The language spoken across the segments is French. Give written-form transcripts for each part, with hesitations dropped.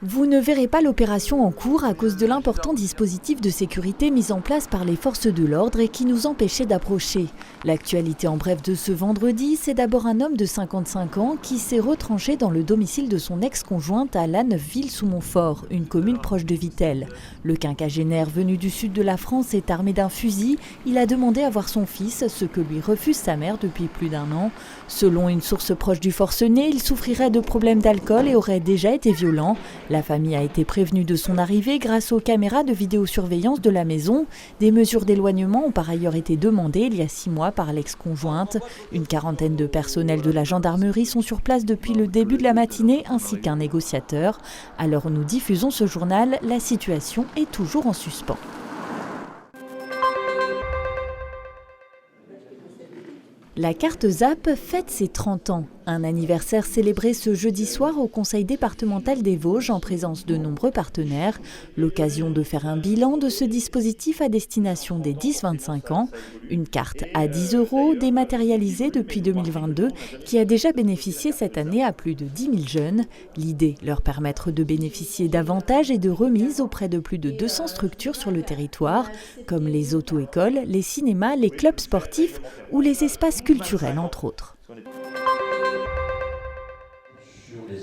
Vous ne verrez pas l'opération en cours à cause de l'important dispositif de sécurité mis en place par les forces de l'ordre et qui nous empêchait d'approcher. L'actualité en bref de ce vendredi, c'est d'abord un homme de 55 ans qui s'est retranché dans le domicile de son ex-conjointe à La Neuveville-sous-Montfort, une commune proche de Vittel. Le quinquagénaire venu du sud de la France est armé d'un fusil. Il a demandé à voir son fils, ce que lui refuse sa mère depuis plus d'1 an. Selon une source proche du forcené, il souffrirait de problèmes d'alcool et aurait déjà été violent. La famille a été prévenue de son arrivée grâce aux caméras de vidéosurveillance de la maison. Des mesures d'éloignement ont par ailleurs été demandées il y a 6 mois par l'ex-conjointe. Une quarantaine de personnels de la gendarmerie sont sur place depuis le début de la matinée ainsi qu'un négociateur. À l'heure où nous diffusons ce journal, la situation est toujours en suspens. La carte ZAP fête ses 30 ans. Un anniversaire célébré ce jeudi soir au Conseil départemental des Vosges en présence de nombreux partenaires. L'occasion de faire un bilan de ce dispositif à destination des 10-25 ans. Une carte à 10 € dématérialisée depuis 2022 qui a déjà bénéficié cette année à plus de 10 000 jeunes. L'idée, leur permettre de bénéficier d'avantages et de remises auprès de plus de 200 structures sur le territoire, comme les auto-écoles, les cinémas, les clubs sportifs ou les espaces culturels entre autres.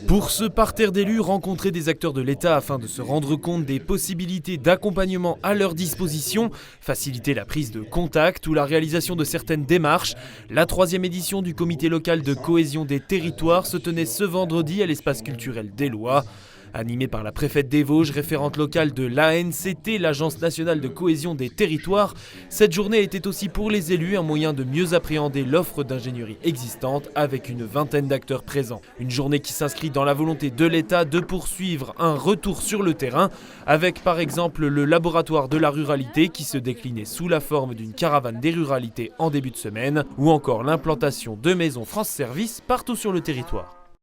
Pour ce parterre d'élus, rencontrer des acteurs de l'État afin de se rendre compte des possibilités d'accompagnement à leur disposition, faciliter la prise de contact ou la réalisation de certaines démarches. La 3e édition du comité local de cohésion des territoires se tenait ce vendredi à l'espace culturel d'Éloie. Animée par la préfète des Vosges, référente locale de l'ANCT, l'Agence nationale de cohésion des territoires, cette journée était aussi pour les élus un moyen de mieux appréhender l'offre d'ingénierie existante avec une vingtaine d'acteurs présents. Une journée qui s'inscrit dans la volonté de l'État de poursuivre un retour sur le terrain avec par exemple le laboratoire de la ruralité qui se déclinait sous la forme d'une caravane des ruralités en début de semaine ou encore l'implantation de maisons France Service partout sur le territoire.